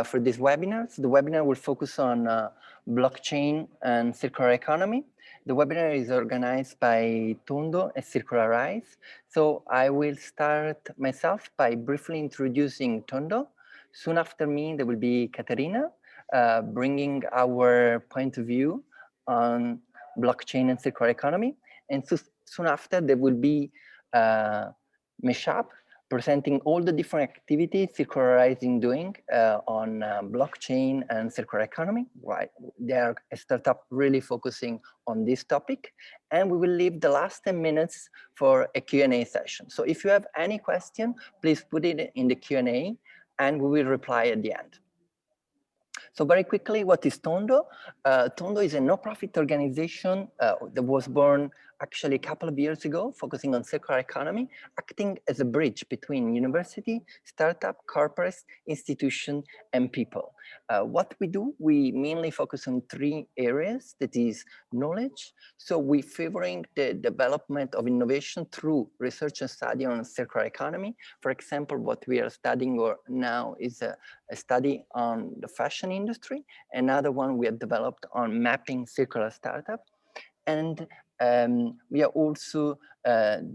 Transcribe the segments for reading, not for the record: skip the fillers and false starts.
for this webinar. So the webinar will focus on blockchain and circular economy. The webinar is organized by Tondo and Circularize. So I will start myself by briefly introducing Tondo. Soon after me, there will be Katsiaryna, bringing our point of view on blockchain and circular economy. And so, soon after, there will be Mesbah presenting all the different activities Circularize is doing on blockchain and circular economy. Right, they are a startup really focusing on this topic, and we will leave the last 10 minutes for a Q&A session. So if you have any question, please put it in the Q&A, and we will reply at the end. So very quickly, what is Tondo? Tondo is a no-profit organization that was born actually a couple of years ago, focusing on circular economy, acting as a bridge between university, startup, corporates, institution, and people. What we do, we mainly focus on 3 areas, that is knowledge. So we're favoring the development of innovation through research and study on circular economy. For example, what we are studying now is a study on the fashion industry. Another one we have developed on mapping circular startup. And we are also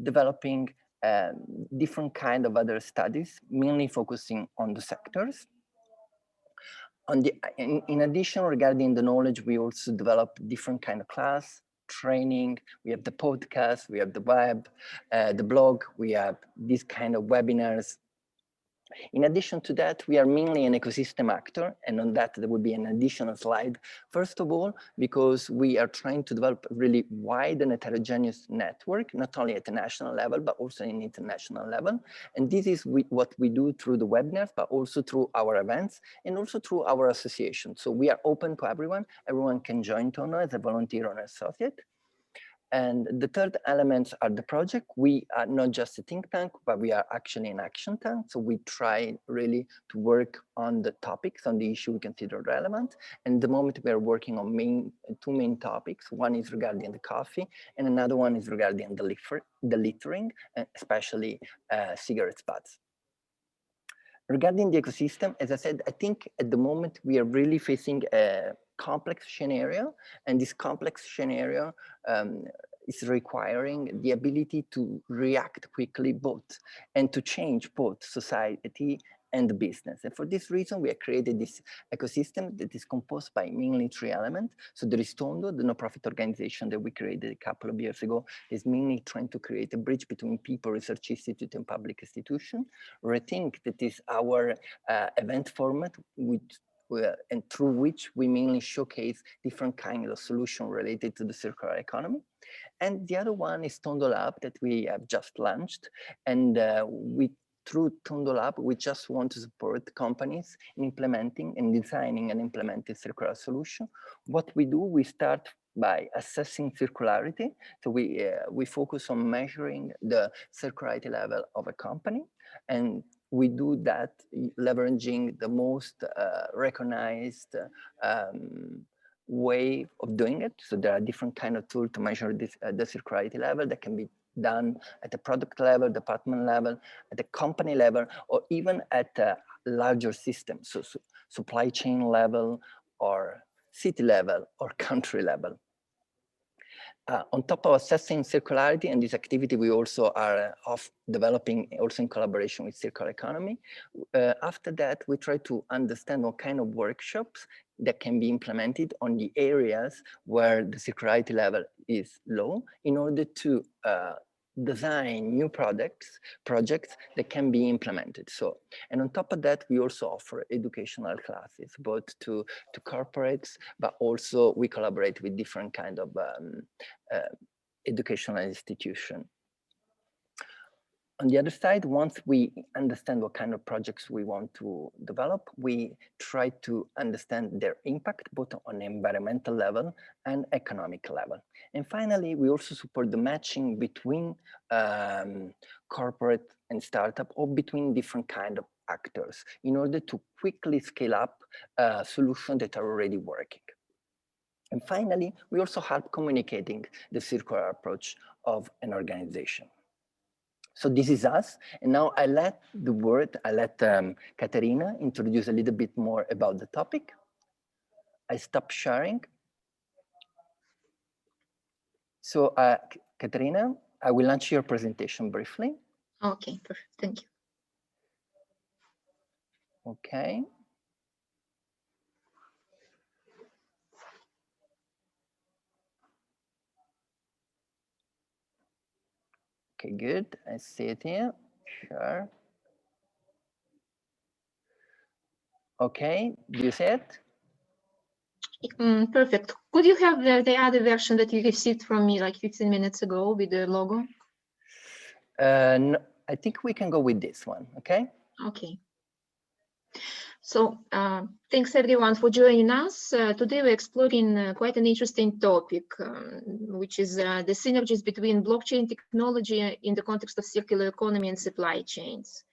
developing different kind of other studies, mainly focusing on the sectors. In addition, regarding the knowledge, we also develop different kind of class, training, we have the podcast, we have the web, the blog, we have these kind of webinars. In addition to that, we are mainly an ecosystem actor, and on that there will be an additional slide. First of all, because we are trying to develop a really wide and heterogeneous network, not only at the national level, but also in international level. And this is what we do through the webinars, but also through our events, and also through our association. So we are open to everyone. Everyone can join Tondo as a volunteer or associate. And the third element are the project. We are not just a think tank, but we are actually an action tank. So we try really to work on the topics, on the issue we consider relevant. And at the moment we are working on 2 main topics. One is regarding the coffee, and another one is regarding the littering, especially cigarette butts. Regarding the ecosystem, as I said, I think at the moment we are really facing a complex scenario, and this complex scenario is requiring the ability to react quickly both, and to change both society and the business. And for this reason, we have created this ecosystem that is composed by mainly 3 elements. So there is Tondo, the no-profit organization that we created a couple of years ago, is mainly trying to create a bridge between people, research institute, and public institution. Rethink, that is our event format, and through which we mainly showcase different kinds of solutions related to the circular economy. And the other one is Tondo Lab that we have just launched, and through Tondo Lab, we just want to support companies in implementing and designing and implementing circular solution. What we do, we start by assessing circularity. So we focus on measuring the circularity level of a company, and we do that leveraging the most recognized way of doing it. So there are different kind of tools to measure this, the circularity level that can be done at the product level, department level, at the company level, or even at a larger system, so supply chain level, or city level, or country level. On top of assessing circularity and this activity, we also are developing also in collaboration with Circular Economy. After that, we try to understand what kind of workshops that can be implemented on the areas where the circularity level is low, in order to design new projects that can be implemented. So, and on top of that, we also offer educational classes, both to corporates, but also we collaborate with different kind of educational institutions. On the other side, once we understand what kind of projects we want to develop, we try to understand their impact, both on environmental level and economic level. And finally, we also support the matching between corporate and startup, or between different kind of actors, in order to quickly scale up solutions that are already working. And finally, we also help communicating the circular approach of an organization. So this is us. And now I let Katsiaryna introduce a little bit more about the topic. I stop sharing. So Katsiaryna, I will launch your presentation briefly. Okay, perfect. Thank you. Okay. Okay, good. I see it here. Sure. Okay, do you see it? Perfect. Could you have the other version that you received from me like 15 minutes ago with the logo? No, I think we can go with this one, okay? Okay. So thanks everyone for joining us. Today we're exploring quite an interesting topic, which is the synergies between blockchain technology in the context of circular economy and supply chains.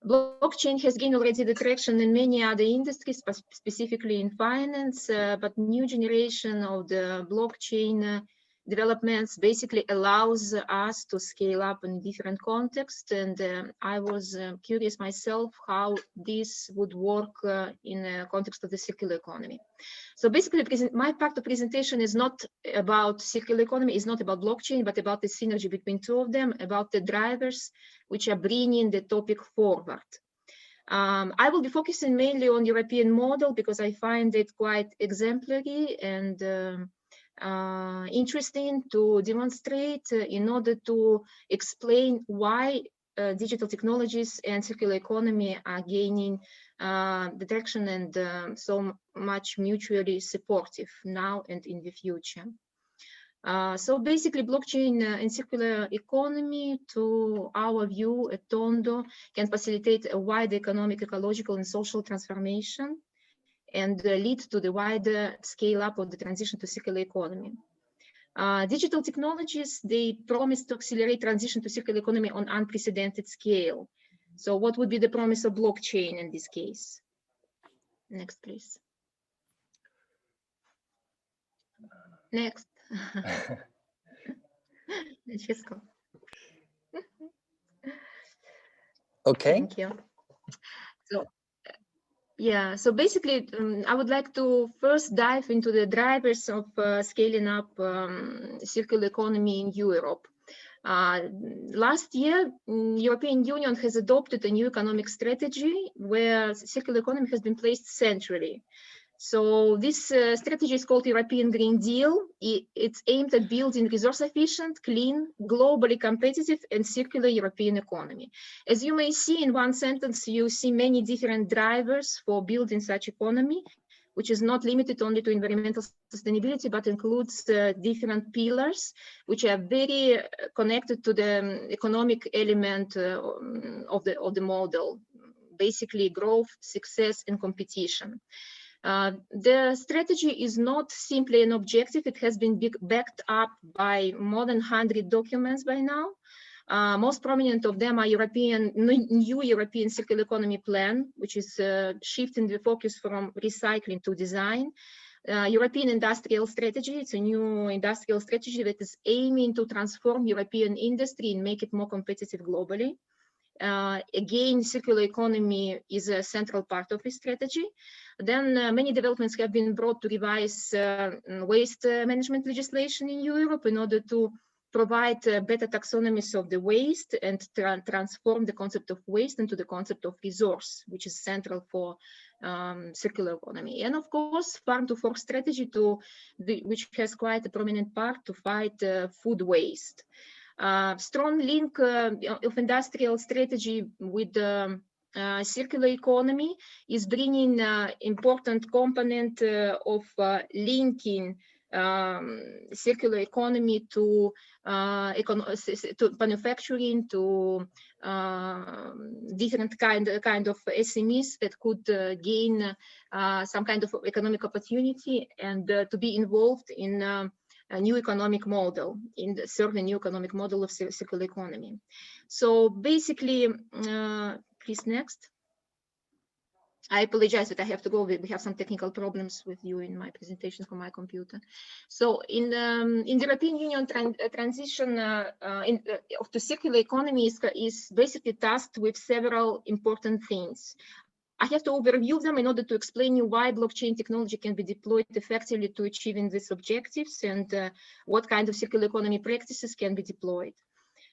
Blockchain has gained already the traction in many other industries, specifically in finance, but new generation of the blockchain developments basically allows us to scale up in different contexts. And I was curious myself how this would work in the context of the circular economy. So basically, my part of presentation is not about circular economy, is not about blockchain, but about the synergy between two of them, about the drivers which are bringing the topic forward. I will be focusing mainly on European model because I find it quite exemplary and interesting to demonstrate in order to explain why digital technologies and circular economy are gaining the traction and so much mutually supportive now and in the future. So basically, blockchain and circular economy, to our view at Tondo, can facilitate a wide economic, ecological, and social transformation and lead to the wider scale up of the transition to circular economy. Digital technologies, they promise to accelerate transition to circular economy on unprecedented scale. So what would be the promise of blockchain in this case? Next, please. Next. Let's go. Okay. Thank you. So, yeah, so basically, I would like to first dive into the drivers of scaling up circular economy in Europe. Last year, European Union has adopted a new economic strategy where circular economy has been placed centrally. So this strategy is called European Green Deal. It's aimed at building resource-efficient, clean, globally competitive, and circular European economy. As you may see in one sentence, you see many different drivers for building such economy, which is not limited only to environmental sustainability, but includes different pillars, which are very connected to the economic element of the model, basically growth, success, and competition. The strategy is not simply an objective. It has been backed up by more than 100 documents by now. Most prominent of them are new European Circular Economy Plan, which is shifting the focus from recycling to design. European Industrial Strategy, it's a new industrial strategy that is aiming to transform European industry and make it more competitive globally. Again, circular economy is a central part of this strategy. Then many developments have been brought to revise waste management legislation in Europe in order to provide better taxonomies of the waste and transform the concept of waste into the concept of resource, which is central for circular economy. And of course, farm to fork strategy, which has quite a prominent part to fight food waste. Strong link of industrial strategy with the circular economy is bringing important component of linking circular economy to manufacturing, to different kind of SMEs that could gain some kind of economic opportunity and to be involved in a new economic model, in serving a new economic model of circular economy. So basically, please next. I apologize that I have to go. We have some technical problems with you in my presentation from my computer. So in the European Union transition to circular economy is basically tasked with several important things. I have to overview them in order to explain you why blockchain technology can be deployed effectively to achieving these objectives and what kind of circular economy practices can be deployed.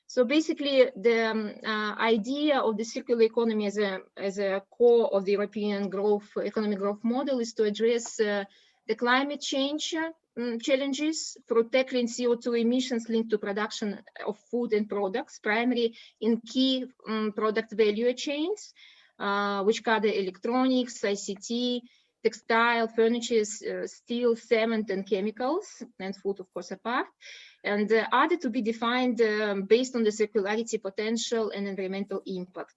So basically, the idea of the circular economy as a core of the European economic growth model is to address the climate change challenges through tackling CO2 emissions linked to production of food and products, primarily in key product value chains, which cover electronics, ICT, textile, furniture, steel, cement, and chemicals, and food, of course, apart, and other to be defined based on the circularity potential and environmental impact.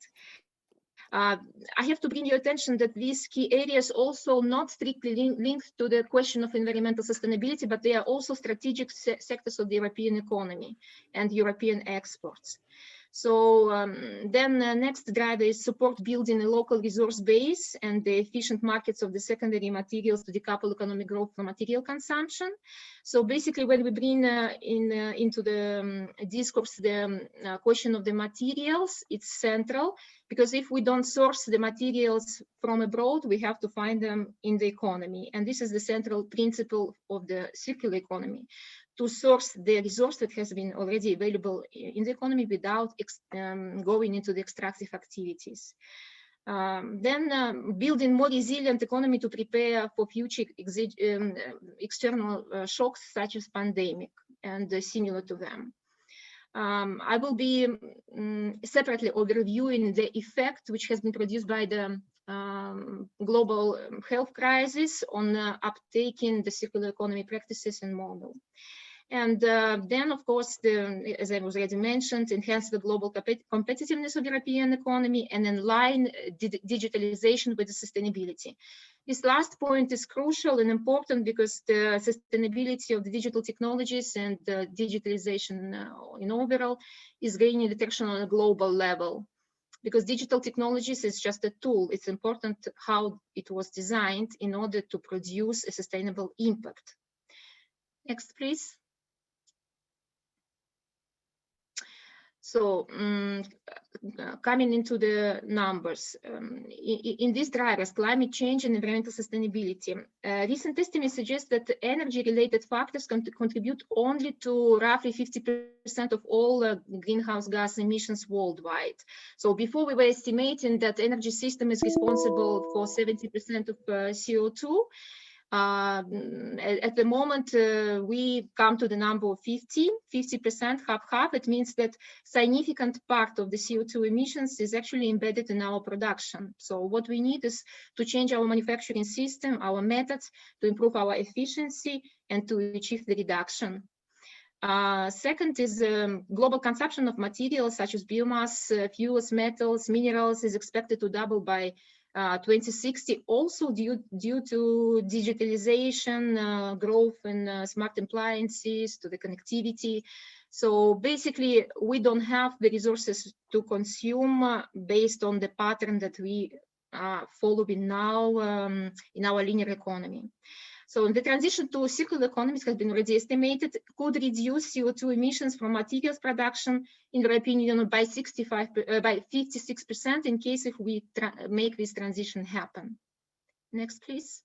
I have to bring your attention that these key areas also not strictly linked to the question of environmental sustainability, but they are also strategic sectors of the European economy and European exports. So then the next driver is support building a local resource base and the efficient markets of the secondary materials to decouple economic growth from material consumption. So basically, when we bring into the discourse the question of the materials, it's central, because if we don't source the materials from abroad, we have to find them in the economy. And this is the central principle of the circular economy, to source the resource that has been already available in the economy without going into the extractive activities. Then building more resilient economy to prepare for future external shocks such as pandemic and similar to them. I will be separately overviewing the effect which has been produced by the global health crisis on uptaking the circular economy practices and model. And then, of course, as I was already mentioned, enhance the global competitiveness of the European economy and align digitalization with the sustainability. This last point is crucial and important because the sustainability of the digital technologies and the digitalization in overall is gaining attention on a global level. Because digital technologies is just a tool, it's important how it was designed in order to produce a sustainable impact. Next, please. So coming into the numbers, in these drivers, climate change and environmental sustainability, recent estimates suggest that energy-related factors contribute only to roughly 50% of all greenhouse gas emissions worldwide. So before we were estimating that energy system is responsible for 70% of CO2, at the moment, we come to the number of 50%, half. It means that significant part of the CO2 emissions is actually embedded in our production. So what we need is to change our manufacturing system, our methods, to improve our efficiency and to achieve the reduction. Second is global consumption of materials such as biomass, fuels, metals, minerals is expected to double by 2060, also due to digitalization, growth in smart appliances, to the connectivity. So basically, we don't have the resources to consume based on the pattern that we are following now in our linear economy. So the transition to circular economies has been already estimated, could reduce CO2 emissions from materials production in the European Union by 56% in case if we make this transition happen. Next, please.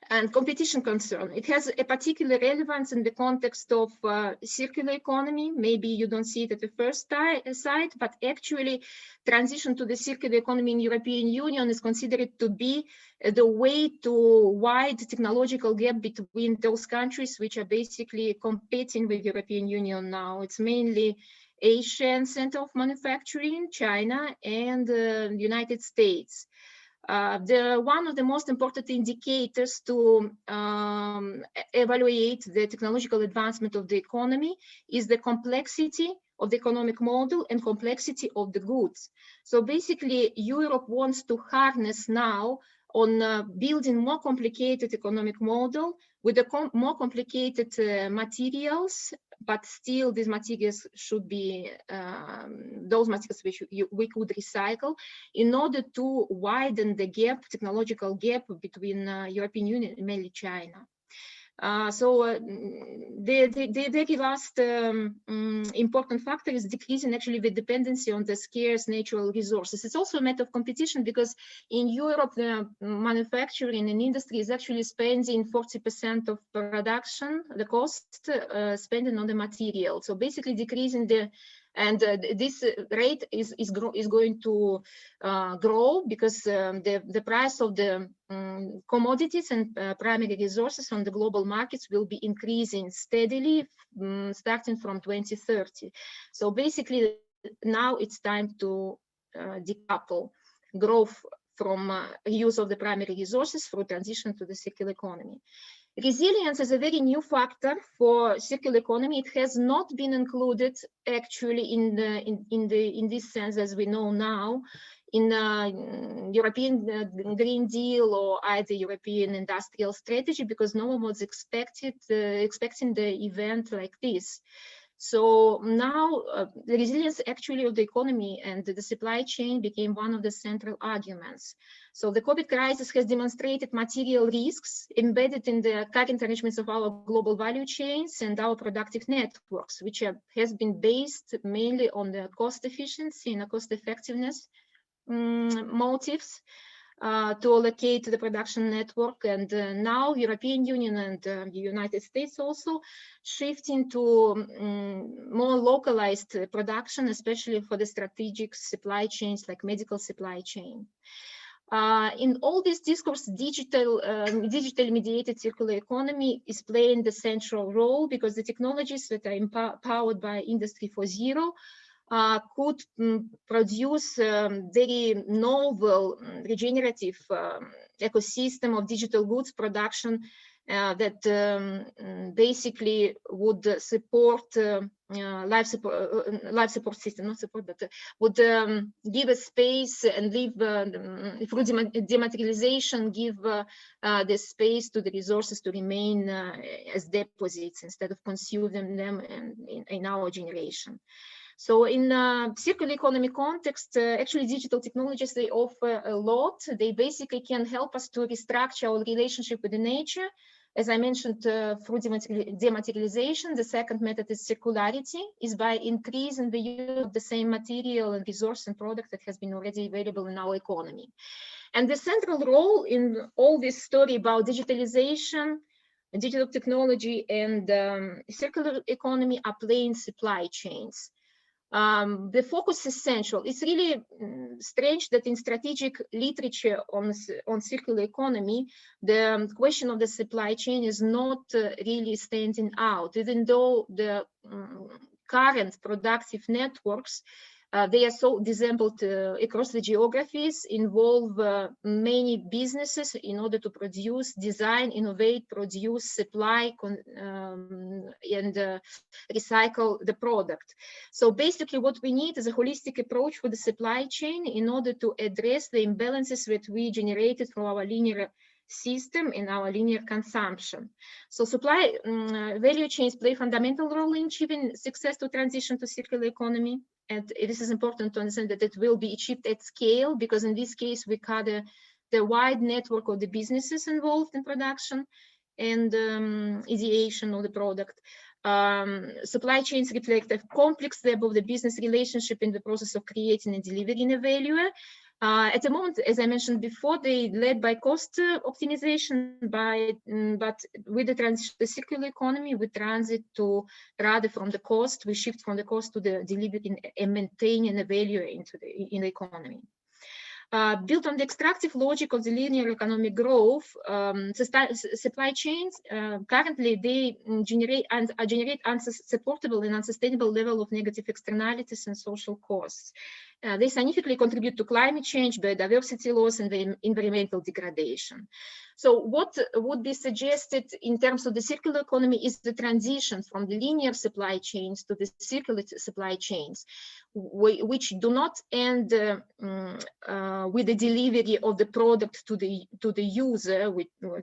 And competition concern. It has a particular relevance in the context of circular economy. Maybe you don't see it at the first sight, but actually transition to the circular economy in European Union is considered to be the way to wide technological gap between those countries which are basically competing with European Union now. It's mainly Asian center of manufacturing, China, and the United States. One of the most important indicators to evaluate the technological advancement of the economy is the complexity of the economic model and complexity of the goods. So basically, Europe wants to harness now on building more complicated economic model with more complicated materials but still these materials should be those materials which we could recycle in order to widen the gap, technological gap between European Union and mainly China. The very last important factor is decreasing actually the dependency on the scarce natural resources. It's also a matter of competition, because in Europe, the manufacturing and industry is actually spending 40% of production, the cost spending on the material. So basically decreasing the, and this rate is going to grow, because the price of the commodities and primary resources on the global markets will be increasing steadily starting from 2030. So basically now it's time to decouple growth from use of the primary resources through transition to the circular economy. Resilience is a very new factor for circular economy. It has not been included actually in this sense as we know now in European Green Deal or either European Industrial Strategy, because no one was expecting the event like this. So now the resilience actually of the economy and the supply chain became one of the central arguments. So the COVID crisis has demonstrated material risks embedded in the current arrangements of our global value chains and our productive networks, which has been based mainly on the cost efficiency and cost effectiveness motives to allocate to the production network. And now European Union and the United States also shifting to more localized production, especially for the strategic supply chains like medical supply chain. In all this discourse, digitally mediated circular economy is playing the central role, because the technologies that are empowered by Industry 4.0 could produce very novel regenerative ecosystem of digital goods production that basically would support life support system, not support, but would give a space and leave through dematerialization, give the space to the resources to remain as deposits instead of consuming them in our generation. So in circular economy context, actually digital technologies, they offer a lot. They basically can help us to restructure our relationship with the nature. As I mentioned, through dematerialization, the second method is circularity, is by increasing the use of the same material and resource and product that has been already available in our economy. And the central role in all this story about digitalization, digital technology, and circular economy are playing supply chains. The focus is central. It's really strange that in strategic literature on circular economy, the question of the supply chain is not really standing out, even though the current productive networks, they are so dissembled across the geographies, involve many businesses in order to produce, design, innovate, produce, supply, and recycle the product. So basically what we need is a holistic approach for the supply chain in order to address the imbalances that we generated from our linear system in our linear consumption. So supply value chains play a fundamental role in achieving success to transition to circular economy. And this is important to understand that it will be achieved at scale, because in this case, we cover the wide network of the businesses involved in production and ideation of the product. Supply chains reflect a complex web of the business relationship in the process of creating and delivering a value. At the moment, as I mentioned before, they led by cost optimization, but with the transition to the circular economy, we transit to rather from the cost, we shift from the cost to the delivering and maintaining the value in the economy. Built on the extractive logic of the linear economic growth, supply chains currently they generate unsupportable and unsustainable level of negative externalities and social costs. They significantly contribute to climate change, biodiversity loss, and the environmental degradation. So what would be suggested in terms of the circular economy is the transition from the linear supply chains to the circular supply chains, which do not end with the delivery of the product to the user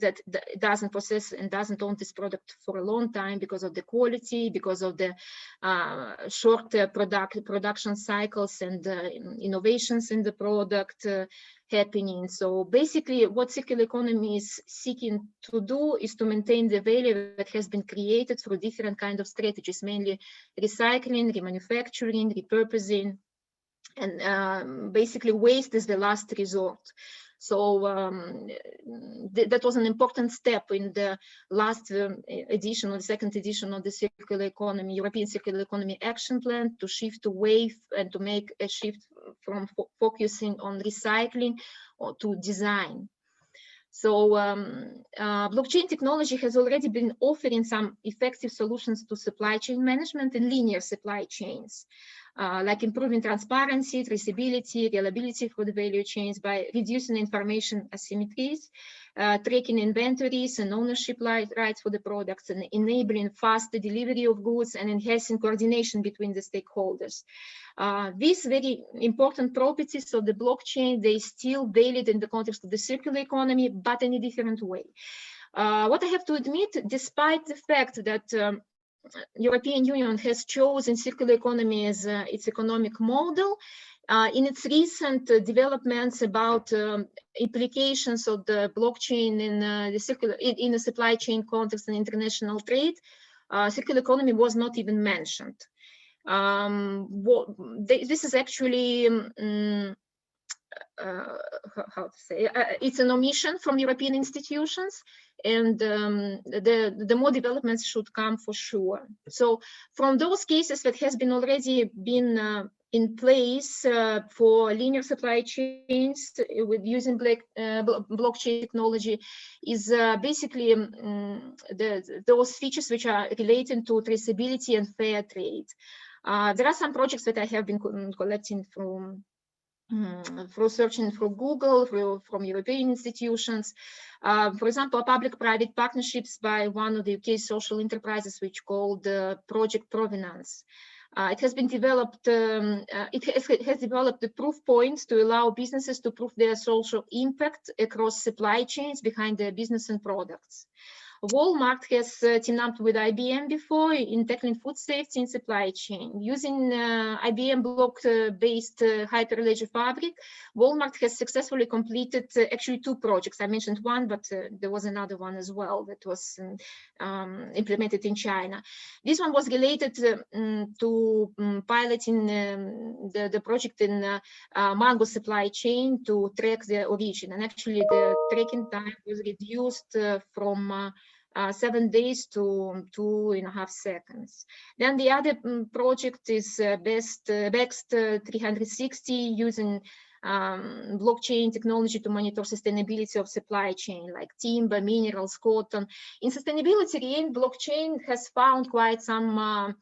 that doesn't possess and doesn't own this product for a long time because of the quality, because of the short production cycles and innovations in the product happening. So basically what circular economy is seeking to do is to maintain the value that has been created through different kinds of strategies, mainly recycling, remanufacturing, repurposing, and basically waste is the last resort. So that was an important step in the last edition, or the second edition of the Circular Economy, European Circular Economy Action Plan, to shift away and to make a shift from focusing on recycling or to design. So blockchain technology has already been offering some effective solutions to supply chain management in linear supply chains, like improving transparency, traceability, reliability for the value chains by reducing information asymmetries, tracking inventories and ownership rights for the products, and enabling faster delivery of goods and enhancing coordination between the stakeholders. These very important properties of the blockchain, they still valid in the context of the circular economy, but in a different way. What I have to admit, despite the fact that European Union has chosen circular economy as its economic model, in its recent developments about implications of the blockchain in the supply chain context and international trade, circular economy was not even mentioned. This is actually how to say, it's an omission from European institutions, and the more developments should come for sure. So from those cases that has been already been in place for linear supply chains with using blockchain technology is basically those features which are related to traceability and fair trade. There are some projects that I have been collecting from through searching through Google, from European institutions. For example, public-private partnerships by one of the UK social enterprises, which called Project Provenance. It has been developed, it has developed the proof points to allow businesses to prove their social impact across supply chains behind their business and products. Walmart has teamed up with IBM before in tackling food safety in supply chain. Using IBM block-based Hyperledger Fabric, Walmart has successfully completed actually 2 projects. I mentioned one, but there was another one as well that was implemented in China. This one was related to piloting the project in mango supply chain to track the origin. And actually the tracking time was reduced from 7 days to 2.5 seconds. Then the other project is Bext 360, using blockchain technology to monitor sustainability of supply chain, like timber, minerals, cotton. In sustainability, blockchain has found quite some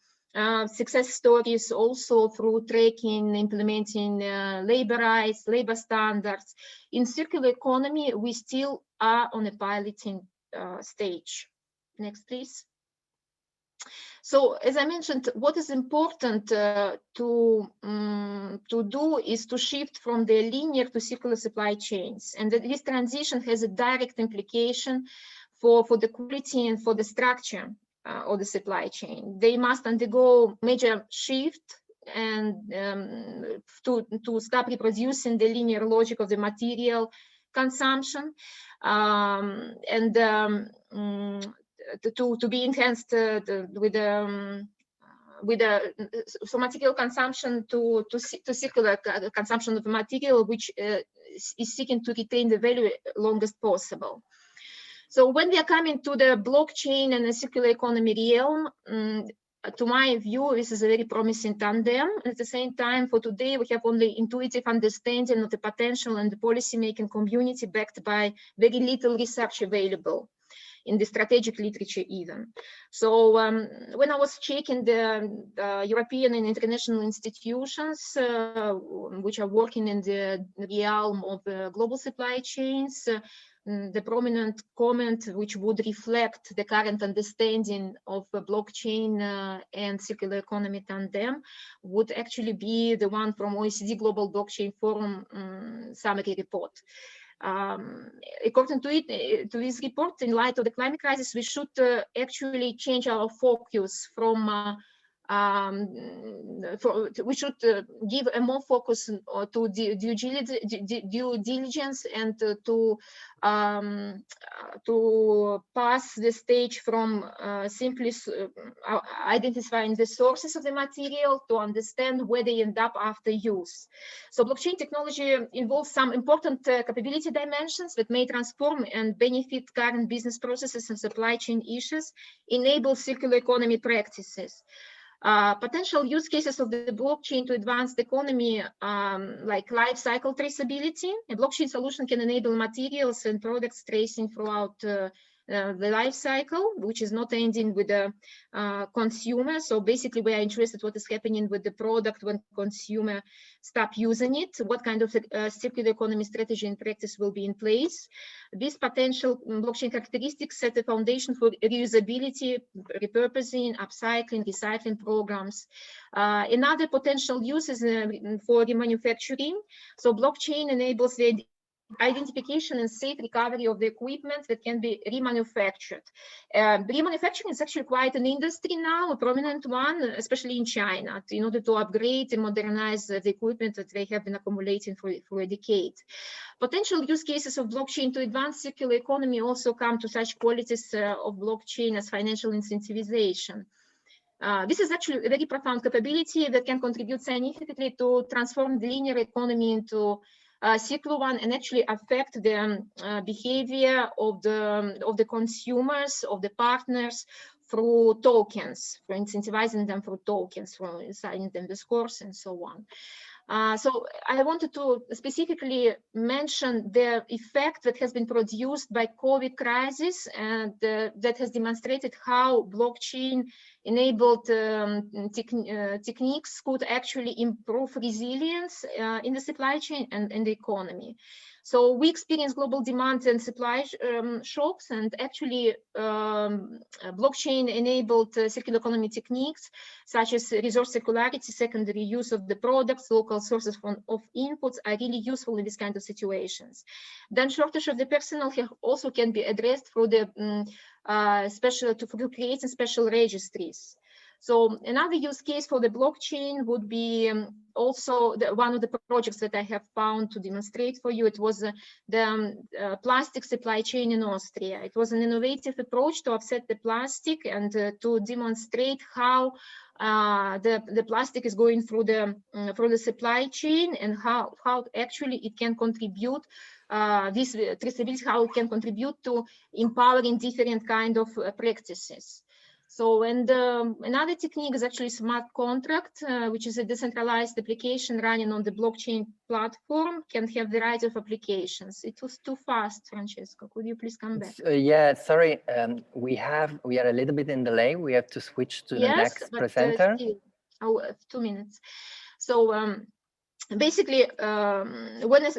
success stories also through tracking, implementing labor rights, labor standards. In circular economy, we still are on a piloting stage. Next, please. So, as I mentioned, what is important to do is to shift from the linear to circular supply chains, and this transition has a direct implication for the quality and for the structure of the supply chain. They must undergo major shift and to stop reproducing the linear logic of the material consumption, and to be enhanced so material consumption to circular consumption of the material, which is seeking to retain the value longest possible. So when we are coming to the blockchain and the circular economy realm, to my view, this is a very promising tandem. At the same time, for today, we have only intuitive understanding of the potential and the policy-making community backed by very little research available. in the strategic literature even. So when I was checking the European and international institutions which are working in the realm of global supply chains, the prominent comment which would reflect the current understanding of blockchain and circular economy tandem would actually be the one from OECD Global Blockchain Forum summary report. According to this report, in light of the climate crisis, we should actually change our focus from we should give a more focus to due diligence and to pass the stage from simply identifying the sources of the material to understand where they end up after use. So blockchain technology involves some important capability dimensions that may transform and benefit current business processes and supply chain issues, enable circular economy practices. Potential use cases of the blockchain to advance the economy, like life cycle traceability. A blockchain solution can enable materials and products tracing throughout the life cycle, which is not ending with the consumer. So basically, we are interested what is happening with the product when consumer stop using it, what kind of circular economy strategy and practice will be in place. These potential blockchain characteristics set the foundation for reusability, repurposing, upcycling, recycling programs. Another potential use is for remanufacturing. So blockchain enables the identification and safe recovery of the equipment that can be remanufactured. Remanufacturing is actually quite an industry now, a prominent one, especially in China, in order to upgrade and modernize the equipment that they have been accumulating for a decade. Potential use cases of blockchain to advance circular economy also come to such qualities of blockchain as financial incentivization. This is actually a very profound capability that can contribute significantly to transform the linear economy into circular one and actually affect the behavior of the consumers, of the partners through tokens, for incentivizing them through tokens, for assigning them the scores and so on. So I wanted to specifically mention the effect that has been produced by COVID crisis and that has demonstrated how blockchain enabled techniques could actually improve resilience in the supply chain and in the economy. So we experienced global demand and supply shocks, and actually blockchain enabled circular economy techniques such as resource circularity, secondary use of the products, local sources of inputs are really useful in this kind of situations. Then shortage of the personnel also can be addressed through the through creating special registries. So another use case for the blockchain would be also one of the projects that I have found to demonstrate for you. It was the plastic supply chain in Austria. It was an innovative approach to offset the plastic and to demonstrate how the plastic is going through the supply chain and how actually it can contribute this traceability, how it can contribute to empowering different kind of practices. So, and another technique is actually smart contract, which is a decentralized application running on the blockchain platform, can have a variety of applications. It was too fast, Francesco. Could you please come back? Yeah, sorry. We are a little bit in delay. We have to switch to the next presenter. Still, 2 minutes. So basically, when a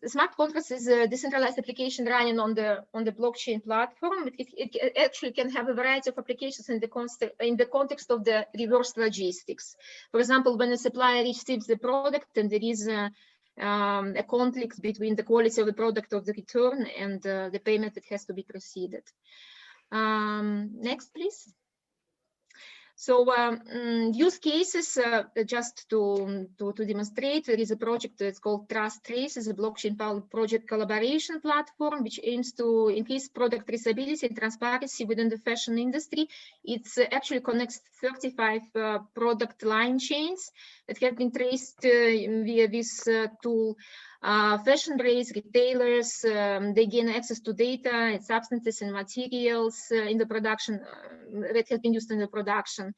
smart contract is a decentralized application running on the blockchain platform, it actually can have a variety of applications in the context of the reverse logistics. For example, when a supplier receives the product and there is a conflict between the quality of the product of the return and the payment that has to be proceeded. Next, please. So use cases, just to demonstrate, there is a project that's called Trace, is a blockchain-powered project collaboration platform, which aims to increase product traceability and transparency within the fashion industry. It actually connects 35 product line chains that have been traced via this tool. Fashion brands, retailers, they gain access to data and substances and materials in the production that have been used in the production.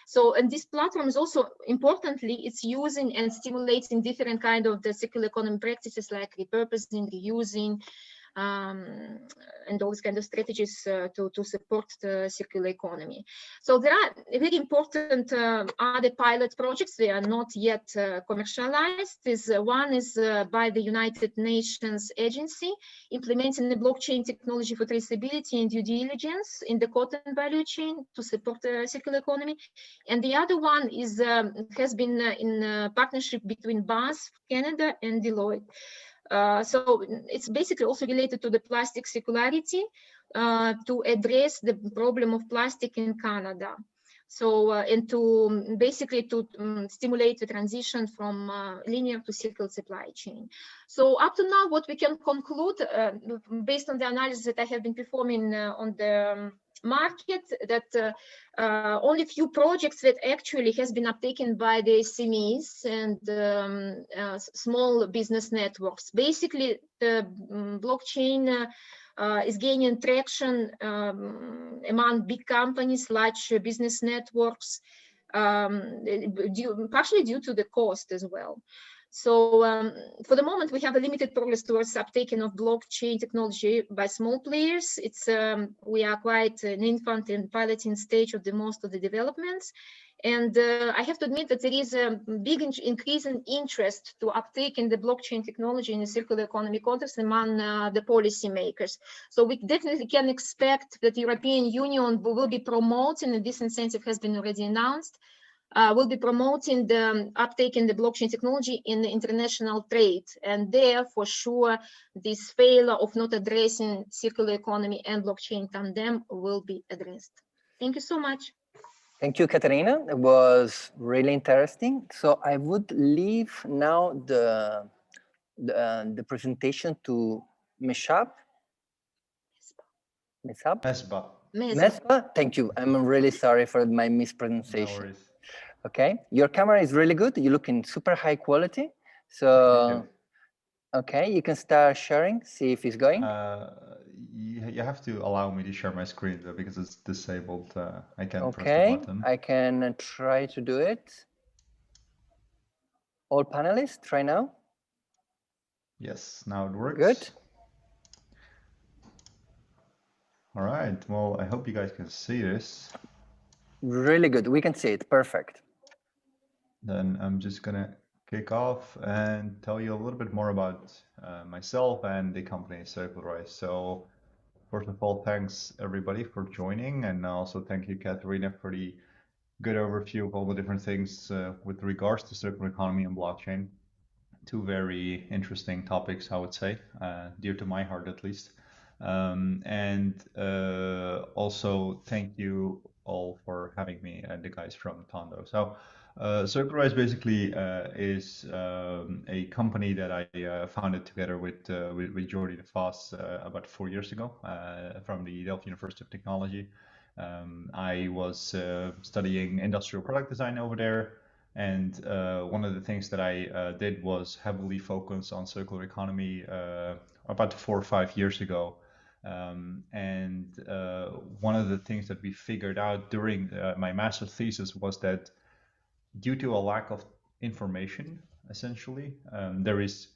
So, and this platform is also, importantly, it's using and stimulating different kind of the circular economy practices like repurposing, reusing, and those kind of strategies to support the circular economy. So there are very important other pilot projects. They are not yet commercialized. One is by the United Nations agency implementing the blockchain technology for traceability and due diligence in the cotton value chain to support the circular economy. And the other one is has been in partnership between BAS Canada and Deloitte. So it's basically also related to the plastic circularity to address the problem of plastic in Canada. So and to basically to stimulate the transition from linear to circular supply chain. So up to now, what we can conclude based on the analysis that I have been performing on the market, that only few projects that actually has been uptaken by the SMEs and small business networks. Basically, the blockchain is gaining traction among big companies, large business networks, partially due to the cost as well. So for the moment, we have a limited progress towards uptaking of blockchain technology by small players. It's we are quite an infant and piloting stage of the most of the developments. And I have to admit that there is a big increase in interest to uptake in the blockchain technology in the circular economy context among the policymakers. So we definitely can expect that the European Union will be promoting, and this incentive has been already announced, will be promoting the uptake in the blockchain technology in the international trade. And there, for sure, this failure of not addressing circular economy and blockchain tandem will be addressed. Thank you so much. Thank you, Katerina. It was really interesting. So I would leave now the presentation to Mesbah. Mesbah. Thank you. I'm really sorry for my mispronunciation. No worries. Okay, your camera is really good. You look in super high quality. So, okay, you can start sharing. See if it's going. You have to allow me to share my screen though, because it's disabled. I can't press the button. I can try to do it. All panelists, try now. Yes, now it works. Good. All right. Well, I hope you guys can see this. Really good. We can see it. Perfect. Then I'm just gonna kick off and tell you a little bit more about myself and the company Circularize. So first of all, thanks everybody for joining, and also thank you, Katsiaryna, for the good overview of all the different things with regards to circular economy and blockchain. Two very interesting topics, I would say, dear to my heart at least. Also thank you all for having me and the guys from Tondo. So Circularise basically is a company that I founded together with Jordi de Vos about 4 years ago from the Delft University of Technology. I was studying industrial product design over there, and one of the things that I did was heavily focus on circular economy about 4 or 5 years ago. One of the things that we figured out during my master's thesis was that due to a lack of information, essentially, there is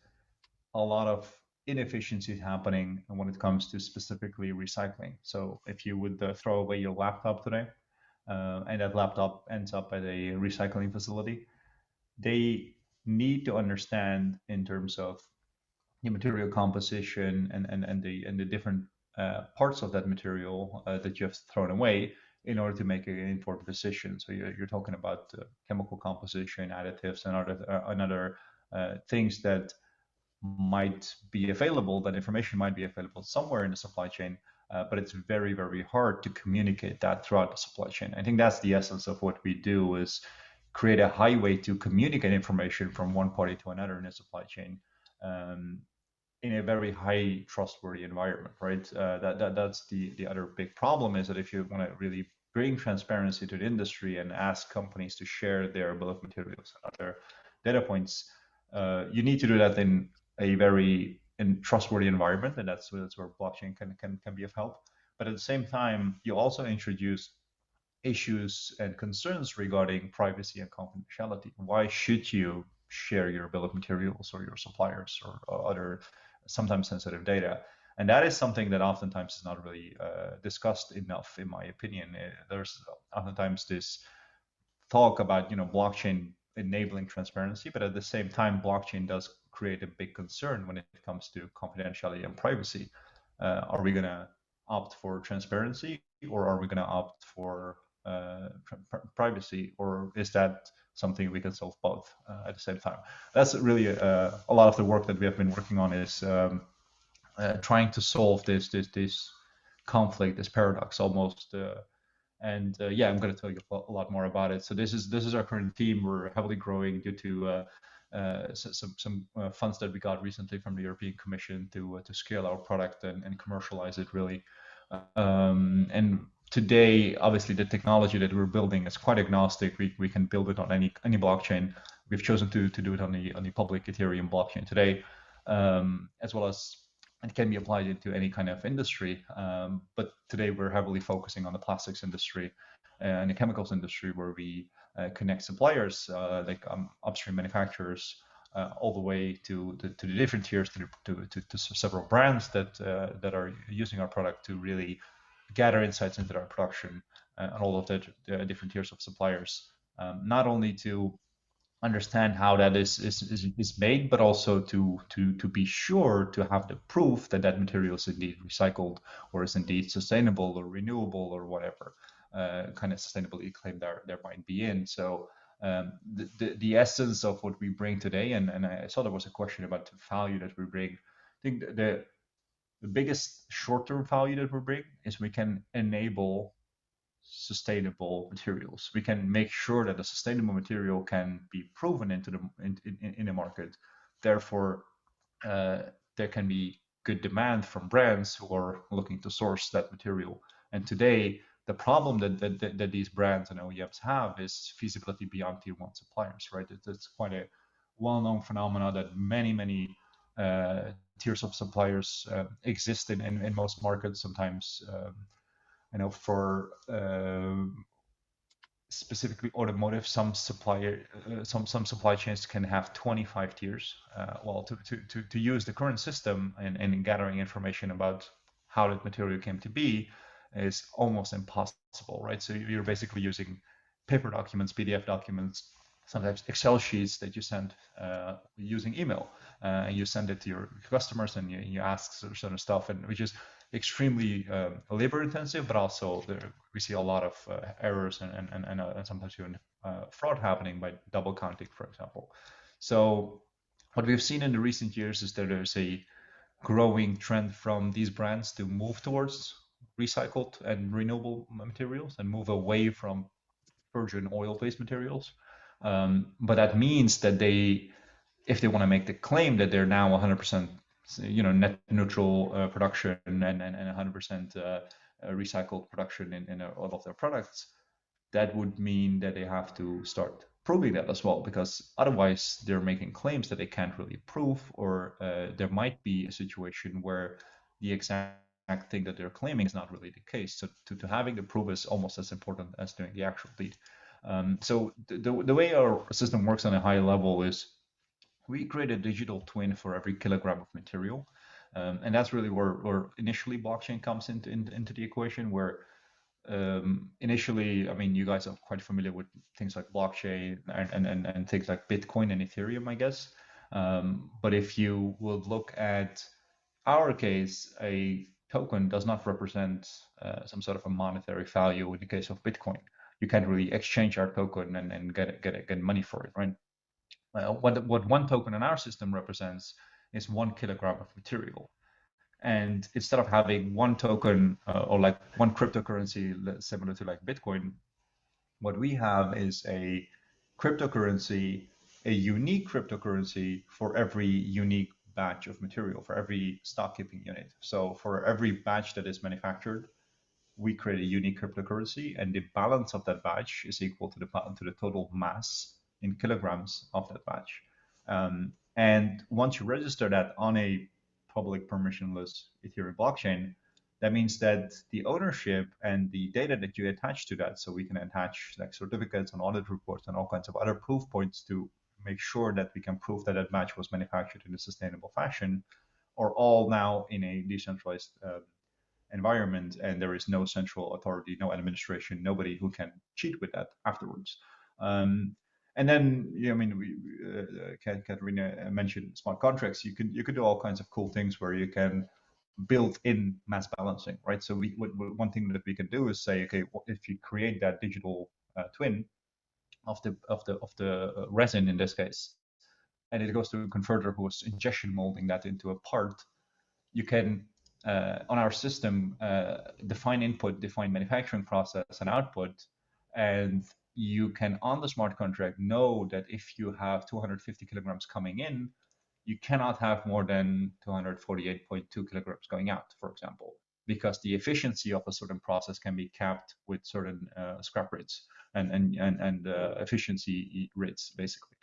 a lot of inefficiencies happening when it comes to specifically recycling. So if you would throw away your laptop today, and that laptop ends up at a recycling facility, they need to understand in terms of the material composition and the different parts of that material that you have thrown away in order to make an informed decision. So you're talking about chemical composition, additives, and other things that might be available, that information might be available somewhere in the supply chain, but it's very, very hard to communicate that throughout the supply chain. I think that's the essence of what we do, is create a highway to communicate information from one party to another in a supply chain in a very high trustworthy environment, right? That's the other big problem, is that if you want to really bring transparency to the industry and ask companies to share their bill of materials and other data points, you need to do that in a very trustworthy environment, and that's where blockchain can be of help. But at the same time, you also introduce issues and concerns regarding privacy and confidentiality. Why should you share your bill of materials or your suppliers or other sometimes sensitive data? And that is something that oftentimes is not really discussed enough, in my opinion. There's oftentimes this talk about blockchain enabling transparency, but at the same time, blockchain does create a big concern when it comes to confidentiality and privacy. Are we going to opt for transparency, or are we going to opt for privacy, or is that something we can solve both at the same time? That's really a lot of the work that we have been working on, is trying to solve this conflict, this paradox almost. Yeah, I'm going to tell you a lot more about it. So this is our current team. We're heavily growing due to some funds that we got recently from the European Commission to scale our product and commercialize it really. And today, obviously, the technology that we're building is quite agnostic. We can build it on any blockchain. We've chosen to do it on the public Ethereum blockchain today, as well as it can be applied into any kind of industry. But today we're heavily focusing on the plastics industry and the chemicals industry, where we connect suppliers like upstream manufacturers all the way to the different tiers, to several brands that are using our product to really gather insights into our production and all of the different tiers of suppliers, not only to understand how that is made, but also to be sure to have the proof that that material is indeed recycled, or is indeed sustainable or renewable, or whatever kind of sustainability claim there might be in. So the essence of what we bring today, and I saw there was a question about the value that we bring. I think the biggest short-term value that we bring is we can enable sustainable materials. We can make sure that a sustainable material can be proven in the market. Therefore, there can be good demand from brands who are looking to source that material. And today, the problem that these brands and OEMs have is feasibility beyond tier 1 suppliers, right? It's quite a well-known phenomenon that many tiers of suppliers exist in most markets. Sometimes for specifically automotive, some supply chains can have 25 tiers. Well, to use the current system and gathering information about how that material came to be is almost impossible, right? So you're basically using paper documents, PDF documents, sometimes Excel sheets that you send using email, and you send it to your customers, and you ask certain stuff, and which is extremely labor intensive, but also we see a lot of errors and sometimes even fraud happening by double counting, for example. So what we've seen in the recent years is that there's a growing trend from these brands to move towards recycled and renewable materials and move away from virgin oil-based materials. But that means that if they want to make the claim that they're now 100% net neutral production and 100% recycled production in all of their products, that would mean that they have to start proving that as well, because otherwise they're making claims that they can't really prove, or there might be a situation where the exact thing that they're claiming is not really the case. So to having the proof is almost as important as doing the actual deed. So the way our system works on a high level is we create a digital twin for every kilogram of material. And that's really where initially blockchain comes into the equation, where initially, I mean, you guys are quite familiar with things like blockchain and things like Bitcoin and Ethereum, I guess. But if you would look at our case, a token does not represent some sort of a monetary value in the case of Bitcoin. You can't really exchange our token and get money for it, right? What one token in our system represents is 1 kilogram of material. And instead of having one token or like one cryptocurrency similar to like Bitcoin, what we have is a cryptocurrency, a unique cryptocurrency for every unique batch of material, for every stock keeping unit. So for every batch that is manufactured, we create a unique cryptocurrency, and the balance of that batch is equal to the total mass in kilograms of that batch. And once you register that on a public permissionless Ethereum blockchain, that means that the ownership and the data that you attach to that, so we can attach like certificates and audit reports and all kinds of other proof points to make sure that we can prove that that batch was manufactured in a sustainable fashion, are all now in a decentralized environment, and there is no central authority, no administration, nobody who can cheat with that afterwards. And then, I mean, Katsiaryna mentioned smart contracts. You could do all kinds of cool things where you can build in mass balancing, right? So one thing that we can do is say, okay, if you create that digital twin of the resin in this case, and it goes to a converter who is injection molding that into a part, you can on our system define input, define manufacturing process and output, and you can on the smart contract know that if you have 250 kilograms coming in, you cannot have more than 248.2 kilograms going out, for example, because the efficiency of a certain process can be capped with certain scrap rates and efficiency rates, basically.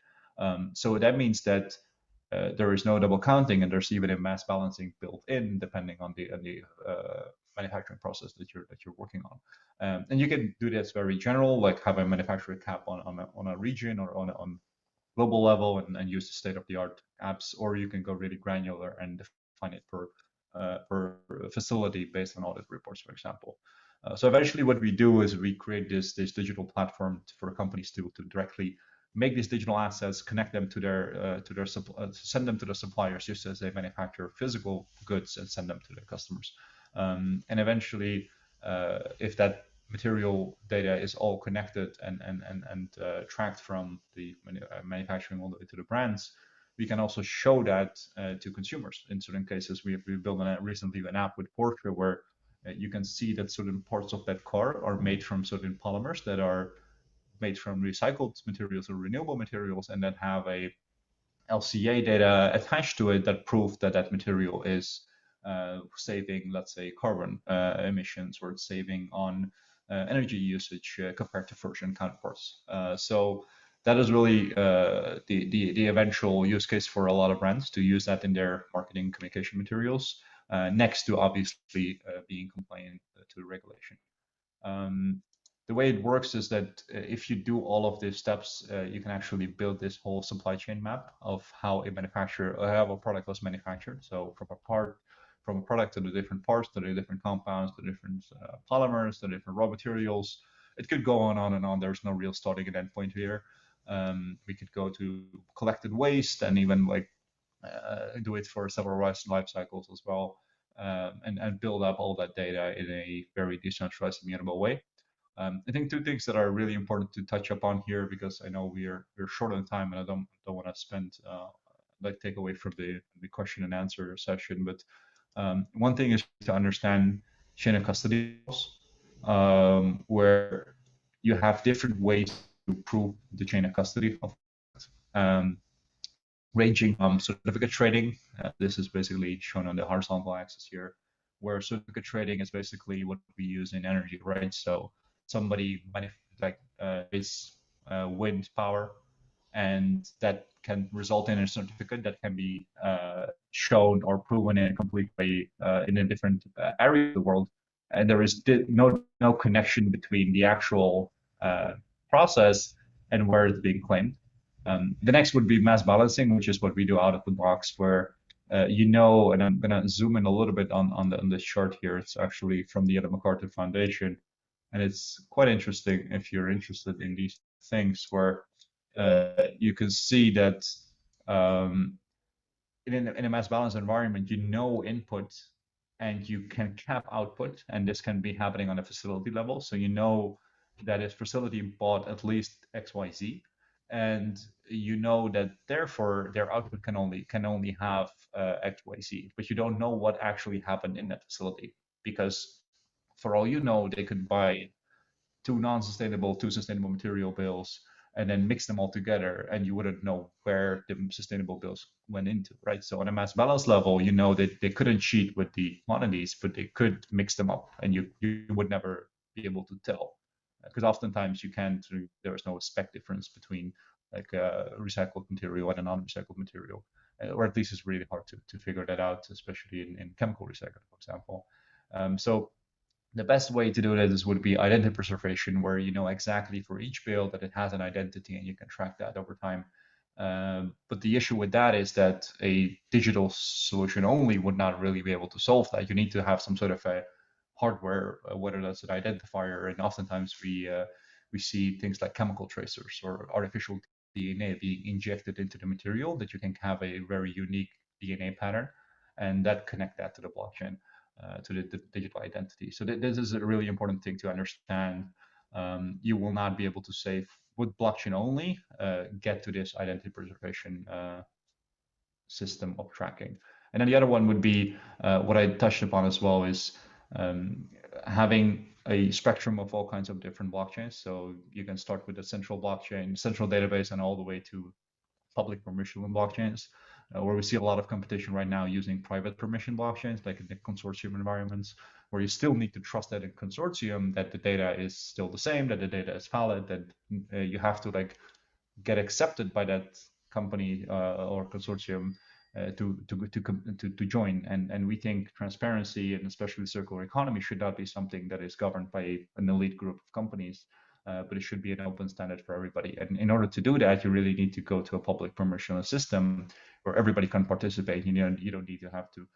So that means that there is no double counting, and there's even a mass balancing built in, depending on the manufacturing process that you're working on. And you can do this very general, like have a manufacturer cap on a region or on global level, and use the state-of-the-art apps, or you can go really granular and define it per facility based on audit reports, for example. So eventually, what we do is we create this digital platform for companies to directly make these digital assets, connect them to their send them to the suppliers, just as they manufacture physical goods, and send them to their customers. And eventually, if that material data is all connected and tracked from the manufacturing all the way to the brands, we can also show that to consumers. In certain cases, we built recently an app with Porsche where you can see that certain parts of that car are made from certain polymers that are made from recycled materials or renewable materials, and that have a LCA data attached to it that prove that that material is saving, let's say, carbon emissions, or it's saving on energy usage compared to virgin counterparts. So that is really the eventual use case for a lot of brands to use that in their marketing communication materials, next to obviously being compliant to the regulation. The way it works is that if you do all of these steps, you can actually build this whole supply chain map of how a product was manufactured. So from a product to the different parts, to the different compounds, to different polymers, to different raw materials. It could go on and on. There's no real starting and end point here. We could go to collected waste and even do it for several life cycles as well, and build up all that data in a very decentralized, immutable way. I think two things that are really important to touch upon here, because I know we're short on time, and I don't want to spend take away from the question and answer session. But one thing is to understand chain of custody, where you have different ways to prove the chain of custody of ranging from certificate trading. This is basically shown on the horizontal axis here, where certificate trading is basically what we use in energy, right? So somebody is wind power, and that can result in a certificate that can be shown or proven in a complete way in a different area of the world, and there is no connection between the actual process and where it's being claimed. The next would be mass balancing, which is what we do out of the box, where and I'm going to zoom in a little bit on the chart here. It's actually from the Ellen MacArthur Foundation. And it's quite interesting if you're interested in these things, where you can see that in a mass balance environment, input and you can cap output, and this can be happening on a facility level. So that if facility bought at least XYZ, and that therefore their output can only have XYZ, but you don't know what actually happened in that facility, because for all they could buy two sustainable material bills and then mix them all together, and you wouldn't know where the sustainable bills went into, right? So on a mass balance level, that they couldn't cheat with the quantities, but they could mix them up, and you would never be able to tell, because oftentimes there is no spec difference between like a recycled material and a non-recycled material, or at least it's really hard to figure that out, especially in chemical recycling, for example. So the best way to do this would be identity preservation, where exactly for each bill that it has an identity, and you can track that over time. But the issue with that is that a digital solution only would not really be able to solve that. You need to have some sort of a hardware, whether that's an identifier, and oftentimes we see things like chemical tracers or artificial DNA being injected into the material that you can have a very unique DNA pattern, and that connect that to the blockchain, to the digital identity. So this is a really important thing to understand. You will not be able to say with blockchain only get to this identity preservation system of tracking. And then the other one would be what I touched upon as well is having a spectrum of all kinds of different blockchains. So you can start with a central blockchain, central database, and all the way to public permission blockchains, where we see a lot of competition right now using private permission blockchains, like in the consortium environments, where you still need to trust that in consortium that the data is still the same, that the data is valid, that you have to like get accepted by that company or consortium to join. And we think transparency and especially circular economy should not be something that is governed by an elite group of companies, but it should be an open standard for everybody. And in order to do that, you really need to go to a public permissionless system where everybody can participate. You don't need to have to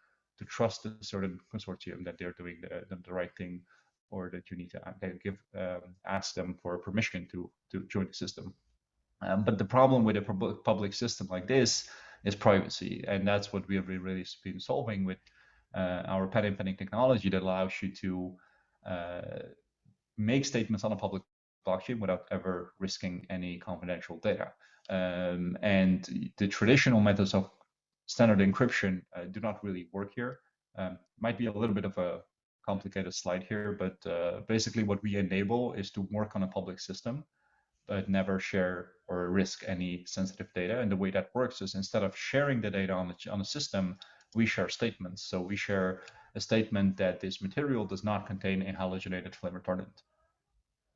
trust a certain consortium that they're doing the right thing, or that you need to ask them for permission to join the system. But the problem with a public system like this is privacy, and that's what we have really been solving with our patent pending technology that allows you to make statements on a public blockchain without ever risking any confidential data. And the traditional methods of standard encryption do not really work here. Might be a little bit of a complicated slide here, but basically what we enable is to work on a public system but never share or risk any sensitive data. And the way that works is instead of sharing the data on a system, we share statements. So we share a statement that this material does not contain a halogenated flame retardant,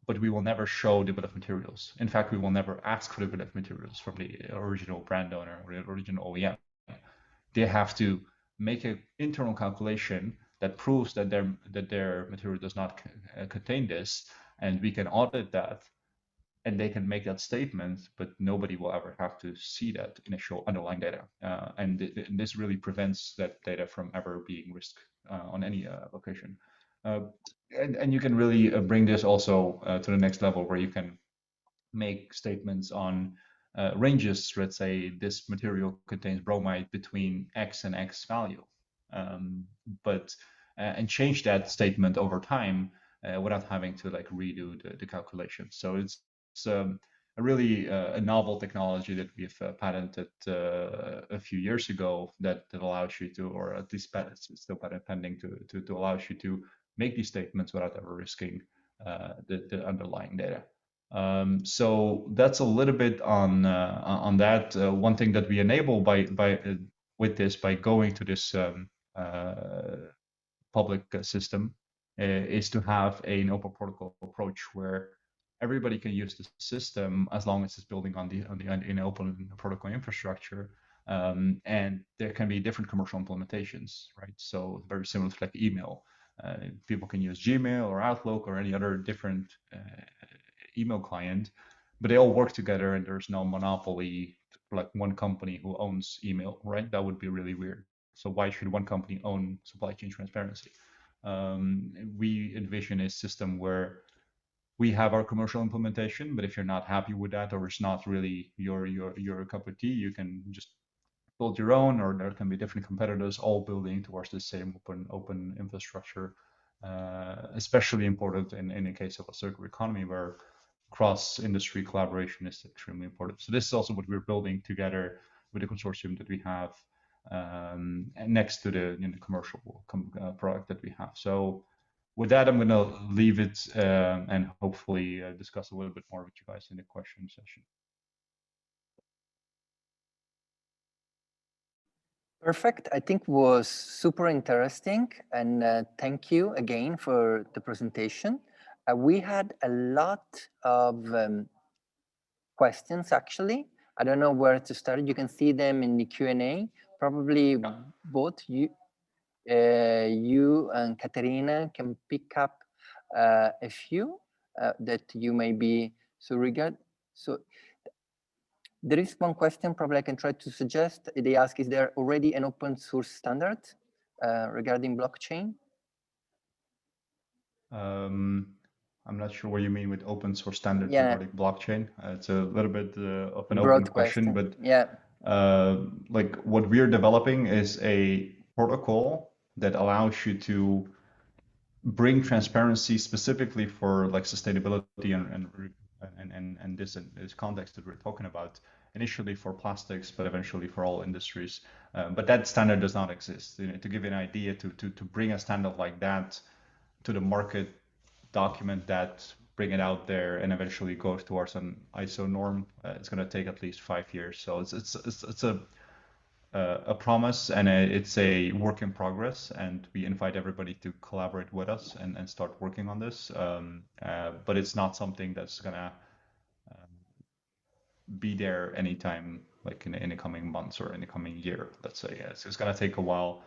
but we will never show the bill of materials. In fact, we will never ask for the bill of materials from the original brand owner or the original OEM. They have to make an internal calculation that proves that their material does not contain this, and we can audit that, and they can make that statement, but nobody will ever have to see that initial underlying data. And this really prevents that data from ever being risked on any location. And you can really bring this also to the next level, where you can make statements on ranges. Let's say this material contains bromide between X and X value, and change that statement over time without having to like redo the calculation. So it's a really a novel technology that we've patented a few years ago that allows you to, or at least it's still patent pending, to allow you to make these statements without ever risking the underlying data. So that's a little bit on that. One thing that we enable with this, by going to this public system, is to have an open protocol approach where everybody can use the system as long as it's building on the open protocol infrastructure, and there can be different commercial implementations, right? So very similar to like email. People can use Gmail or Outlook or any other different email client, but they all work together, and there's no monopoly for like one company who owns email, right? That would be really weird. So why should one company own supply chain transparency? We envision a system where we have our commercial implementation, but if you're not happy with that, or it's not really your cup of tea, you can just build your own, or there can be different competitors all building towards the same open infrastructure. Especially important in the case of a circular economy, where cross-industry collaboration is extremely important. So this is also what we're building together with the consortium that we have next to the commercial product that we have. So with that, I'm going to leave it and hopefully discuss a little bit more with you guys in the question session. Perfect. I think was super interesting, and thank you again for the presentation. We had a lot of questions, actually. I don't know where to start. You can see them in the Q&A. Probably both you and Katsiaryna can pick up a few that you may be so regard. So There is one question probably I can try to suggest. They ask, is there already an open source standard regarding blockchain? I'm not sure what you mean with open source standards Yeah. regarding blockchain. It's a little bit of an Broad open question, but yeah. like what we're developing is a protocol that allows you to bring transparency specifically for like sustainability and this context that we're talking about, initially for plastics, but eventually for all industries. But that standard does not exist. You know, to give you an idea, to bring a standard like that to the market, document that, bring it out there, and eventually go towards an ISO norm, it's going to take at least 5 years. So it's a promise, and it's a work in progress, and we invite everybody to collaborate with us and start working on this. But it's not something that's gonna be there anytime, like in the coming months or in the coming year, let's say. It's gonna take a while,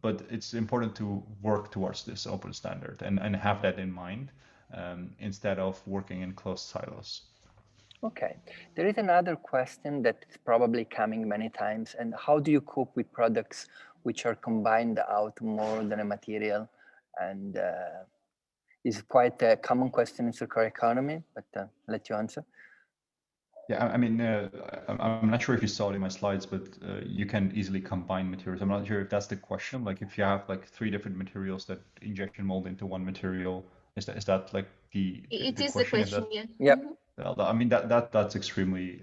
but it's important to work towards this open standard and have that in mind, instead of working in closed silos. Okay, there is another question that is probably coming many times, and how do you cope with products which are combined out more than a material? And is quite a common question in circular economy, but I'll let you answer. Yeah, I mean, I'm not sure if you saw it in my slides, but you can easily combine materials. I'm not sure if that's the question. Like, if you have like 3 different materials that injection mold into one material, is that like the question? Yeah. Yeah. I mean, that's extremely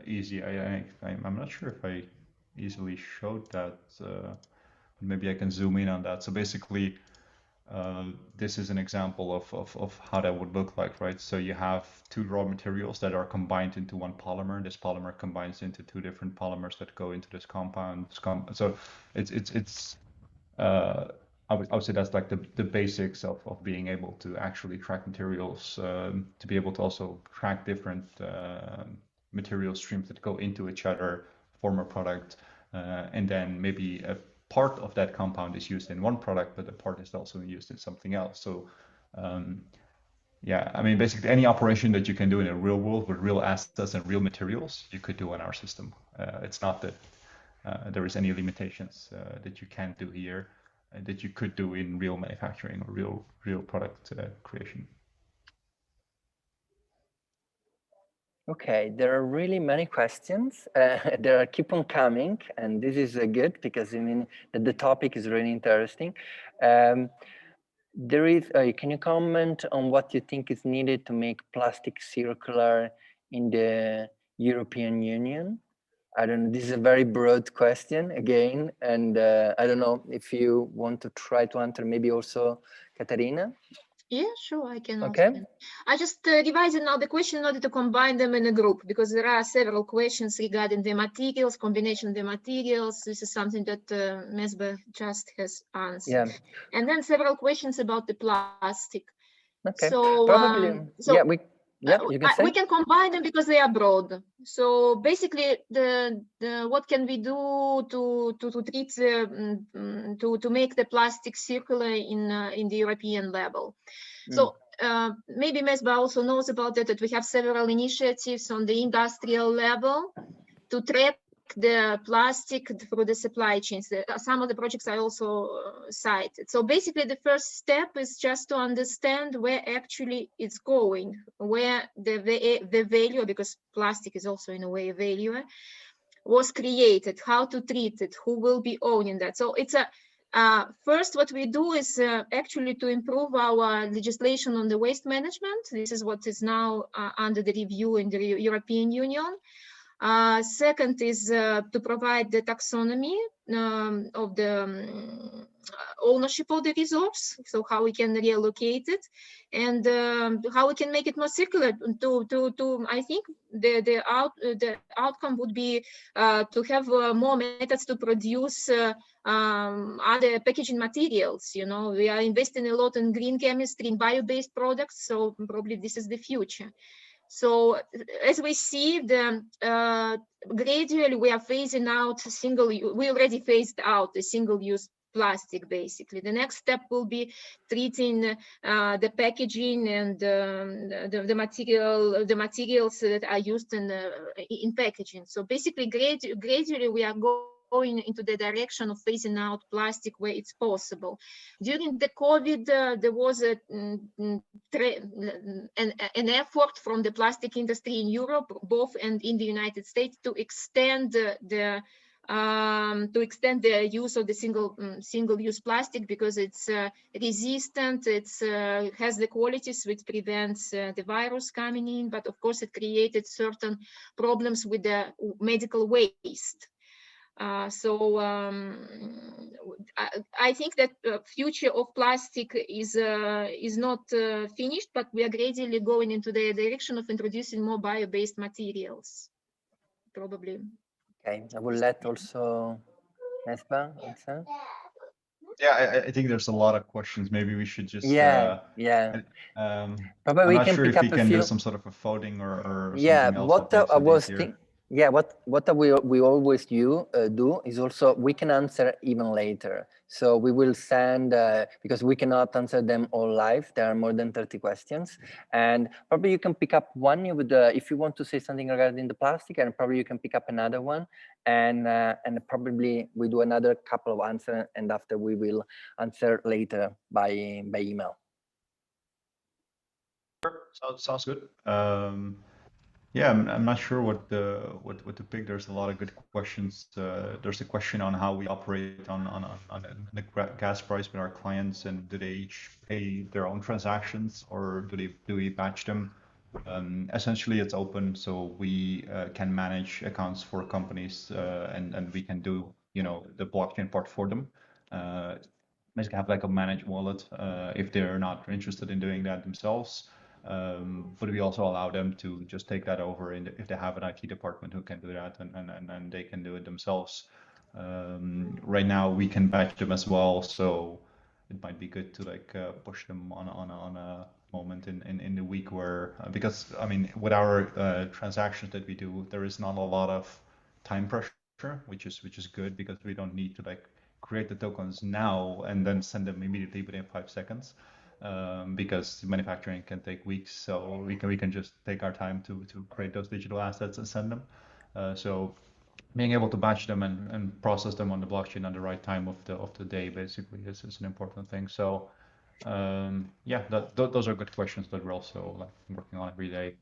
easy. I'm not sure if I easily showed that. Maybe I can zoom in on that. So basically, this is an example of how that would look like, right? So you have 2 raw materials that are combined into one polymer. This polymer combines into 2 different polymers that go into this compound. So it's I would say that's like the basics of being able to actually track materials, to be able to also track different material streams that go into each other, form a product, and then maybe a part of that compound is used in one product, but the part is also used in something else. So yeah, I mean, basically any operation that you can do in a real world with real assets and real materials, you could do in our system. It's not that there is any limitations that you can't do here, that you could do in real manufacturing or real product creation. Okay, there are really many questions. There are keep on coming, and this is good because I mean that the topic is really interesting. There is. Can you comment on what you think is needed to make plastic circular in the European Union? I don't know. This is a very broad question again, and I don't know if you want to try to answer. Maybe also Katsiaryna. Yeah, sure, I can Okay. answer. I just revised now the question in order to combine them in a group, because there are several questions regarding the materials, combination of the materials. This is something that Mesbah just has answered. Yeah. And then several questions about the plastic. Okay. So, probably, yeah, you can say. We can combine them because they are broad. So basically, what can we do to treat to make the plastic circular in the European level? So maybe Mesbah also knows about that we have several initiatives on the industrial level to track the plastic through the supply chains. Some of the projects I also cited. So basically the first step is just to understand where actually it's going, where the value, because plastic is also in a way a value, was created, how to treat it, who will be owning that. So it's first what we do is actually to improve our legislation on the waste management. This is what is now under the review in the European Union. Second is to provide the taxonomy of the ownership of the resource, so how we can reallocate it, and how we can make it more circular. I think the outcome would be to have more methods to produce other packaging materials. You know, we are investing a lot in green chemistry, in bio-based products, so probably this is the future. So as we see, gradually we are phasing out we already phased out the single-use plastic, basically. The next step will be treating the packaging and the materials that are used in packaging. So basically, gradually we are going into the direction of phasing out plastic where it's possible. During the COVID, there was an effort from the plastic industry in Europe, both and in the United States, to extend the use of the single-use plastic, because it's resistant, it's has the qualities which prevents the virus coming in, but of course it created certain problems with the medical waste. I think that future of plastic is not finished, but we are gradually going into the direction of introducing more bio-based materials, probably. Okay, I will let also Mesbah answer. Yeah, I think there's a lot of questions. Maybe we should just Probably I'm we not can sure pick if we up a can few. do some sort of a voting or Yeah, something else what that makes I it was easier. thinking. Yeah, what we always do is also we can answer even later. So we will send because we cannot answer them all live. There are more than 30 questions, and probably you can pick up one with if you want to say something regarding the plastic, and probably you can pick up another one, and probably we do another couple of answers, and after we will answer later by email. Sounds good. Yeah, I'm not sure what to pick. There's a lot of good questions. There's a question on how we operate on the gas price with our clients, and do they each pay their own transactions, or do we batch them? Essentially, it's open, so we can manage accounts for companies, and we can do the blockchain part for them. Basically, have like a managed wallet if they're not interested in doing that themselves. But we also allow them to just take that over if they have an IT department who can do that, and they can do it themselves. Right now we can batch them as well, so it might be good to like push them on a moment in the week where because I mean with our transactions that we do, there is not a lot of time pressure, which is good because we don't need to like create the tokens now and then send them immediately within 5 seconds. Because manufacturing can take weeks, so we can just take our time to create those digital assets and send them. So being able to batch them and process them on the blockchain at the right time of the day basically is an important thing. So yeah, those are good questions that we're also like working on every day.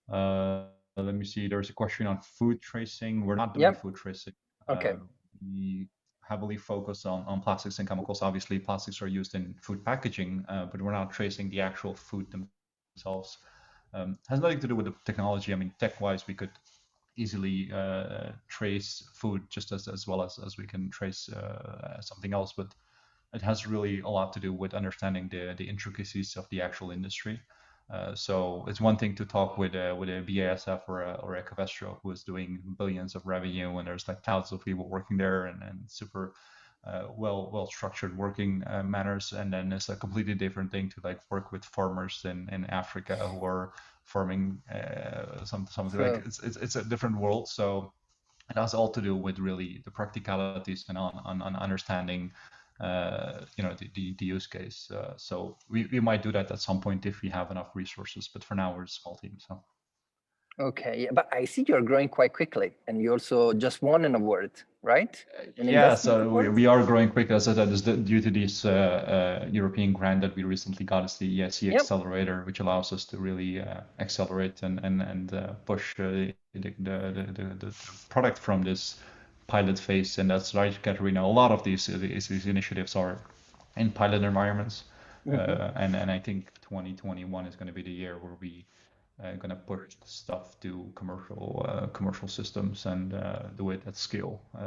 Let me see. There's a question on food tracing. We're not doing food tracing. Okay. We heavily focus on plastics and chemicals. Obviously, plastics are used in food packaging, but we're not tracing the actual food themselves. Has nothing to do with the technology. I mean, tech-wise, we could easily trace food just as well as we can trace something else, but it has really a lot to do with understanding the intricacies of the actual industry. So it's one thing to talk with a BASF or a Covestro who is doing billions of revenue, and there's like thousands of people working there and super well structured working manners. And then it's a completely different thing to like work with farmers in Africa who are farming something like it's a different world. So it has all to do with really the practicalities and on understanding the use case. So we might do that at some point if we have enough resources, but for now we're a small team. So. Okay, yeah, but I see you're growing quite quickly, and you also just won an award, right? Yeah, so we are growing quickly. As I said, due to this European grant that we recently got, is the ESC Accelerator, which allows us to really accelerate and push the product from this pilot phase. And that's right, Katsiaryna. A lot of these initiatives are in pilot environments, and I think 2021 is going to be the year where we going to push stuff to commercial systems and do it at scale.